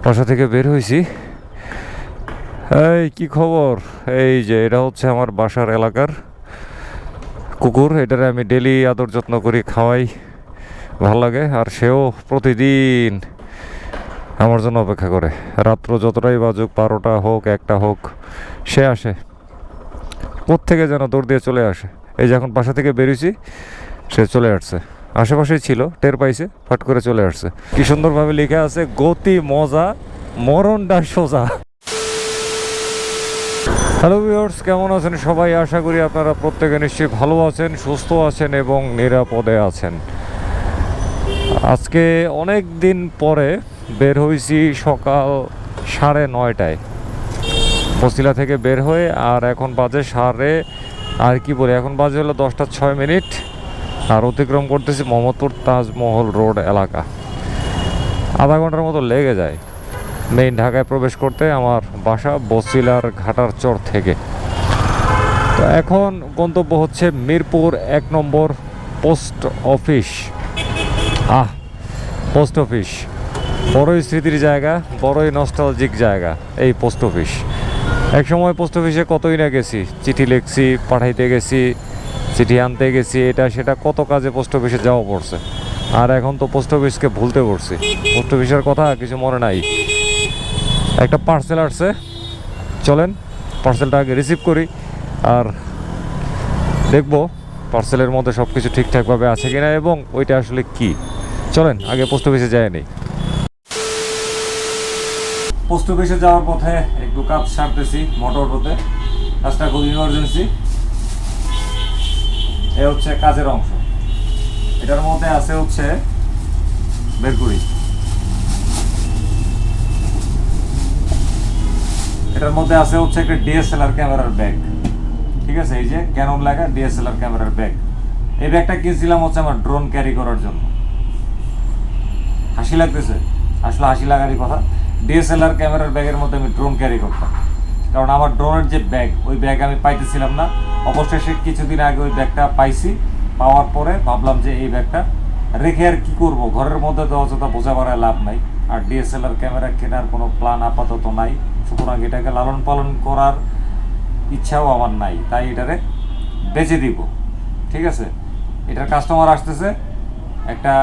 বাসা থেকে বের হয়েছি। এই কি খবর? এই যে এটা হচ্ছে আমার বাসার এলাকার কুকুর। এটারে আমি ডেলি আদর যত্ন করি, খাওয়াই, ভাল লাগে। আর সেও প্রতিদিন আমার জন্য অপেক্ষা করে। রাত্র যতটাই বাজুক, 12টা হোক, 1টা হোক, সে আসে। কোত্থেকে যেন দৌড় দিয়ে চলে আসে। এই যে এখন বাসা থেকে বেরিয়েছি, সে চলে আসছে। আশেপাশেই ছিল, টের পাইছে, ফট করে চলে আসছে। কি সুন্দরভাবে লেখা আছে, গতি মজা, মরণটা সোজা। হ্যালো ভিউয়ার্স, কেমন আছেন সবাই? আশা করি আপনারা প্রত্যেকে নিশ্চয়ই ভালো আছেন, সুস্থ আছেন এবং নিরাপদে আছেন। আজকে অনেক দিন পরে বের হয়েছি সকাল 9:30টায় বসিলা থেকে বের হয়ে। আর এখন বাজে এখন বাজে হলো 10:06। আর অতিক্রম করতেছি মোহাম্মদপুর তাজমহল রোড এলাকা। আধা ঘন্টার মতো লেগে যায় মেইন ঢাকায় প্রবেশ করতে আমার বাসা বসিলার ঘাটার চর থেকে। তো এখন গন্তব্য হচ্ছে মিরপুর 1 নম্বর পোস্ট অফিস। পোস্ট অফিস বড়ই স্মৃতির জায়গা, বড়ই নস্টালজিক জায়গা এই পোস্ট অফিস। এক সময় পোস্ট অফিসে কতই না গেছি, চিঠি লিখছি, পাঠাইতে গেছি, চিঠি আনতে গেছি, এটা সেটা কত কাজে পোস্ট অফিসে যাওয়া পড়ছে। আর এখন তো পোস্ট অফিসকে ভুলতে পড়ছি, পোস্ট অফিসের কথা কিছু মনে নাই। একটা পার্সেল আসছে, চলেন পার্সেলটা আগে রিসিভ করি আর দেখব পার্সেলের মধ্যে সব কিছু ঠিকঠাকভাবে আছে কিনা এবং ওইটা আসলে কি। চলেন আগে পোস্ট অফিসে যাই নেই। পোস্ট অফিসে যাওয়ার পথে একটু কাজ সারতেছি মোটর হতে, কাজটা খুব ইমার্জেন্সি। এ হচ্ছে কাজের অংশ। এটার মধ্যে আছে হচ্ছে বের করি, এটার মধ্যে আছে হচ্ছে একটা ডিএসএলআর ক্যামেরার ব্যাগ। ঠিক আছে, এই যে ক্যানন লাগা ডিএসএলআর ক্যামেরার ব্যাগ। এই ব্যাগটা কিনছিলাম হচ্ছে আমার ড্রোন ক্যারি করার জন্য। হাসি লাগতেছে, আসলে হাসি লাগারই কথা। ডিএসএলআর ক্যামেরার ব্যাগের মধ্যে আমি ড্রোন ক্যারি করতাম, কারণ আমার ড্রোনের যে ব্যাগ, ওই ব্যাগ আমি পাইতেছিলাম না। অবশেষে কিছুদিন আগে ওই ব্যাগটা পাইছি। পাওয়ার পরে ভাবলাম যে এই ব্যাগটা রেখে আর কি করব, ঘরের মধ্যে তো অযথা বোঝা পড়ায় লাভ নাই। আর ডিএসএলআর ক্যামেরা কেনার কোনো প্ল্যান আপাতত নাই, সুতরাং এটাকে লালন পালন করার ইচ্ছাও আমার নাই, তাই এটারে বেচে দিব। ঠিক আছে, এটার কাস্টমার আসতেছে। একটা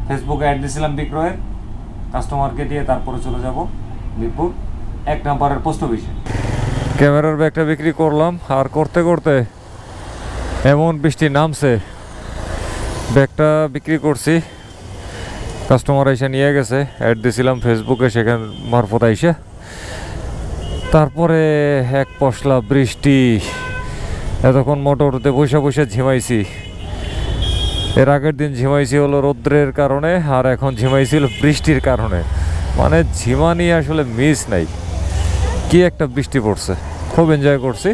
ফেসবুকে অ্যাড দিয়েছিলাম বিক্রয়ের, কাস্টমারকে দিয়ে তারপরে চলে যাব মিরপুর 1 নম্বরের পোস্ট অফিসে। ক্যামেরার ব্যাগটা বিক্রি করলাম, আর করতে করতে এমন বৃষ্টি নামছে, ব্যাগটা বিক্রি করছি, কাস্টমার এসে নিয়ে গেছে। অ্যাড দিয়েছিলাম ফেসবুকে, সেখান মারফত আইসে। তারপরে এক পশলা বৃষ্টি। এতক্ষণ মোটরতে বসে বসে ঝিমাইছি। এর আগের দিন ঝিমাইছি হলো রৌদ্রের কারণে, আর এখন ঝিমাইছিল বৃষ্টির কারণে। মানে ঝিমানি আসলে মিস নাই, কি একটা বৃষ্টি পড়ছে, খুব এনজয় করছি।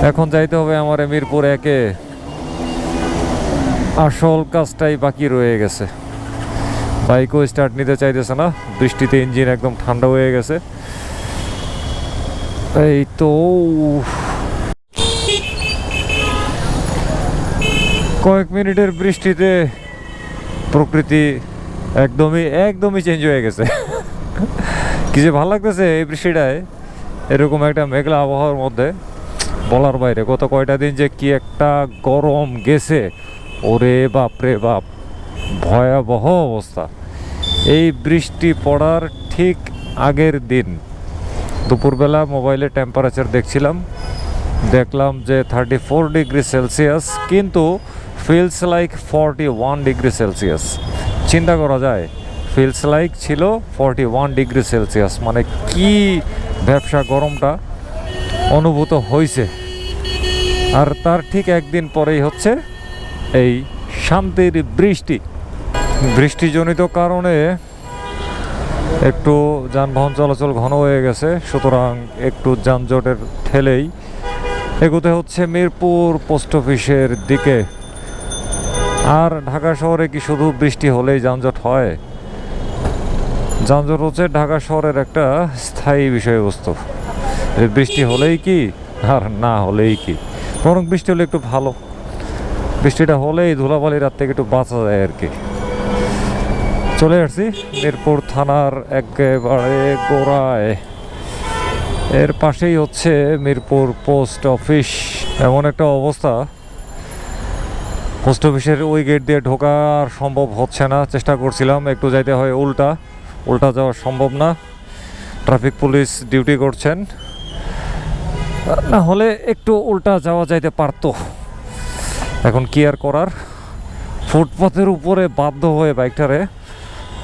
এখন যাইতে হবে আমার মিরপুর 1-এ। আসল কাজটাই বাকি রয়ে গেছে। বাইকও স্টার্ট নিতে চাইতেছে না, বৃষ্টিতে ইঞ্জিন একদম ঠান্ডা হয়ে গেছে। এই তো কয়েক মিনিটের বৃষ্টিতে প্রকৃতি একদমই চেঞ্জ হয়ে গেছে। কি যে ভালো লাগতেছে এই বৃষ্টিটায়, এরকম একটা মেঘলা আবহাওয়ার মধ্যে, বলার বাইরে। গত কয়টা দিন যে কি একটা গরম গেছে, ওরে বাপ রে বাপ, ভয়াবহ অবস্থা। এই বৃষ্টি পড়ার ঠিক আগের দিন দুপুরবেলা মোবাইলে টেম্পারেচার দেখলাম যে 34 ডিগ্রি সেলসিয়াস, কিন্তু ফিলস লাইক 41 ডিগ্রি সেলসিয়াস। চিন্তা করা যায়, ফিলস লাইক ছিল 41 ডিগ্রি সেলসিয়াস। মানে কি ব্যবসা গরমটা অনুভূত হয়েছে। আর তার ঠিক একদিন পরেই হচ্ছে এই শান্তির বৃষ্টিজনিত কারণে একটু যানবাহন চলাচল ঘন হয়ে গেছে, সুতরাং একটু যানজটের ঠেলেই এগোতে হচ্ছে মিরপুর পোস্ট অফিসের দিকে। আর ঢাকা শহরে কি শুধু বৃষ্টি হলেই যানজট হয়? যানজট হচ্ছে ঢাকা শহরের একটা স্থায়ী বিষয়বস্তু। বৃষ্টি হলেই কি আর না হলেই কি, বরং বৃষ্টি হলে একটু ভালো। বৃষ্টিটা হলেই ধুলাবালি রাত থেকে একটু বাঁচা যায় আর কি। চলে আসছি মিরপুর থানার একেবারে গোড়ায়। এর পাশেই হচ্ছে মিরপুর পোস্ট অফিস। এমন একটা অবস্থা, পোস্ট অফিসের ওই গেট দিয়ে ঢোকা আর সম্ভব হচ্ছে না। চেষ্টা করছিলাম, একটু যাইতে হয় উল্টা যাওয়া সম্ভব না। ট্রাফিক পুলিশ ডিউটি করছেন, না হলে একটু উল্টা যাওয়া যাইতে পারতো। এখন কি আর করার, ফুটপাথের উপরে বাধ্য হয়ে বাইকটারে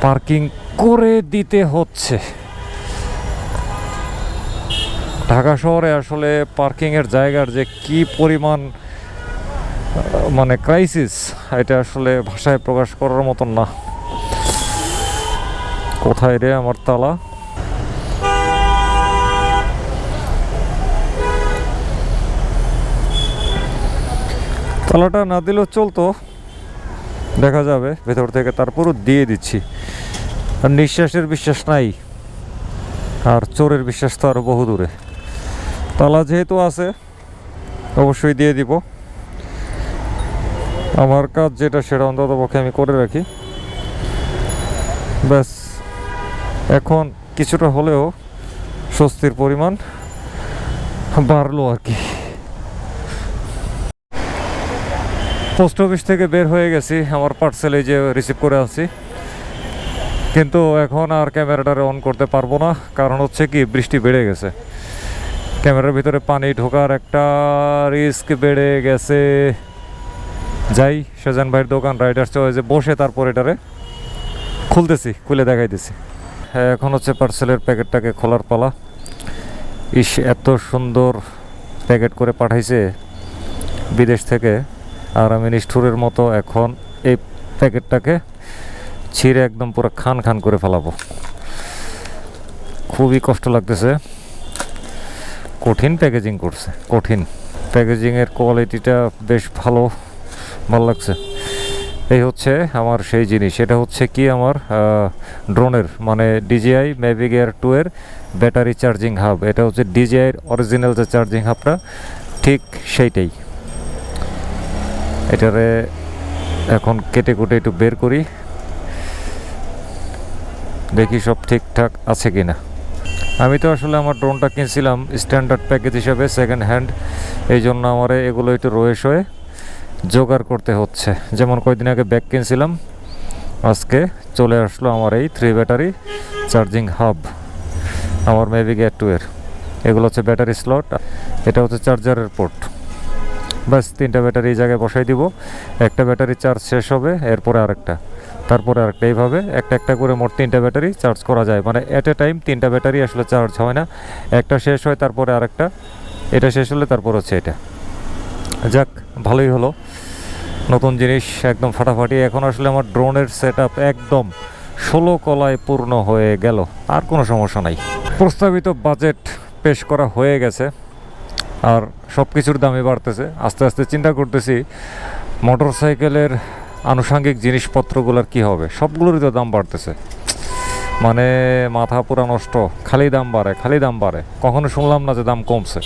পার্কিং করে দিতে হচ্ছে। ঢাকা শহরে আসলে পার্কিংয়ের জায়গার যে কি পরিমাণ মানে ক্রাইসিস, এটা আসলে ভাষায় প্রকাশ করার মতন না। কোথায় রে আমার তালা? তালাটা না দিলেও চলতো, দেখা যাবে ভেতর থেকে, তারপরও দিয়ে দিচ্ছি। আর নিঃশ্বাসের বিশ্বাস নাই, আর চোরের বিশ্বাস তো আরও বহু দূরে। তালা যেহেতু আছে অবশ্যই দিয়ে দিব। আমার কাজ যেটা সেটা অন্তত পক্ষে আমি করে রাখি। ব্যাস, এখন কিছুটা হলেও স্বস্তির পরিমাণ বাড়লো আর কি। পোস্ট অফিস থেকে বের হয়ে গেছি, আমার পার্সেল এই যে রিসিভ করে আনছি। কিন্তু এখন আর ক্যামেরাটারে অন করতে পারবো না, কারণ হচ্ছে কি বৃষ্টি বেড়ে গেছে। ক্যামেরার ভিতরে পানি ঢোকার একটা রিস্ক বেড়ে গেছে। যাই সেজান ভাইয়ের দোকান রাইডার্স চয়েসে বসে তারপর এটারে খুলে দেখাইতেছি। এখন হচ্ছে পার্সেলের প্যাকেটটাকে খোলার পালা। এত সুন্দর প্যাকেট করে পাঠাইছে বিদেশ থেকে, আর আমি নিষ্ঠুরের মতো এখন এই প্যাকেটটাকে ছিঁড়ে একদম পুরো খান করে ফেলাবো। খুবই কষ্ট লাগতেছে, কঠিন প্যাকেজিং করছে, কঠিন প্যাকেজিংয়ের কোয়ালিটিটা বেশ ভালো লাগছে। এই হচ্ছে আমার সেই জিনিস। এটা হচ্ছে কি আমার ড্রোনের মানে DJI Mavic Air 2 এর ব্যাটারি চার্জিং হাব। এটা হচ্ছে DJI অরিজিনাল যে চার্জিং হাবটা, ঠিক সেইটাই। এটারে এখন কেটে কুটে একটু বের করি, দেখি সব ঠিকঠাক আছে কিনা। আমি তো আসলে আমার ড্রোনটা কিনছিলাম স্ট্যান্ডার্ড প্যাকেজ হিসাবে, সেকেন্ড হ্যান্ড। এই জন্য আমার এগুলো একটু রয়ে জোগাড় করতে হচ্ছে। যেমন কয়েকদিন আগে ব্যাগ কিনছিলাম, আজকে চলে আসলো আমার এই 3 ব্যাটারি চার্জিং হাব আমার Mavic Air 2 এর। এগুলো হচ্ছে ব্যাটারি স্লট, এটা হচ্ছে চার্জারের পোর্ট। ব্যাস 3টা ব্যাটারি এই জায়গায় বসাই দিব। একটা ব্যাটারি চার্জ শেষ হবে, এরপরে আরেকটা, তারপরে আরেকটা, এইভাবে একটা করে মোট 3টা ব্যাটারি চার্জ করা যায়। মানে এট এ টাইম 3টা ব্যাটারি আসলে চার্জ হয় না, একটা শেষ হয় তারপরে আরেকটা, এটা শেষ হলে তারপর হচ্ছে এটা। যাক, ভালোই হলো, নতুন জিনিস একদম ফাটাফাটি। এখন আসলে আমার ড্রোনের সেটআপ একদম 16 কলায় পূর্ণ হয়ে গেল, আর কোনো সমস্যা নাই। প্রস্তাবিত বাজেট পেশ করা হয়ে গেছে, আর সব কিছুর দামই বাড়তেছে। আস্তে আস্তে চিন্তা করতেছি মোটর সাইকেলের আনুষঙ্গিক জিনিসপত্রগুলোর কি হবে, সবগুলোরই তো দাম বাড়তেছে। মানে মাথা পুরা নষ্ট, খালি দাম বাড়ে। কখনো শুনলাম না যে দাম কমছে।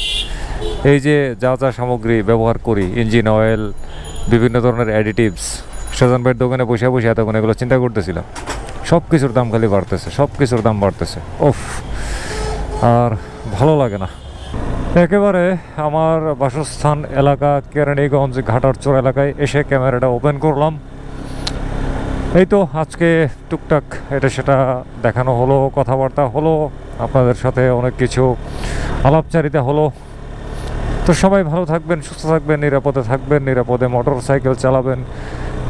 এই যে যা সামগ্রী ব্যবহার করি, ইঞ্জিন অয়েল, বিভিন্ন ধরনের অ্যাডিটিভস, সেজান ভাইয়ের দোকানে বসে এতক্ষণ এগুলো চিন্তা করতেছিলাম। সব কিছুর দাম খালি বাড়তেছে, ওফ, আর ভালো লাগে না। একেবারে আমার বাসস্থান এলাকা কেরানীগঞ্জ ঘাটারচর এলাকায় এসে ক্যামেরাটা ওপেন করলাম। এই তো আজকে টুকটাক এটা সেটা দেখানো হলো, কথাবার্তা হলো, আপনাদের সাথে অনেক কিছু আলাপচারিতা হলো। তো সবাই ভালো থাকবেন, সুস্থ থাকবেন, নিরাপদে থাকবেন, নিরাপদে মোটর সাইকেল চালাবেন,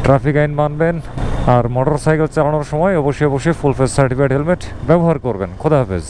ট্রাফিক আইন মানবেন, আর মোটর সাইকেল চালানোর সময় অবশ্যই ফুল ফেস সার্টিফাইড হেলমেট ব্যবহার করবেন। খোদা হাফেজ।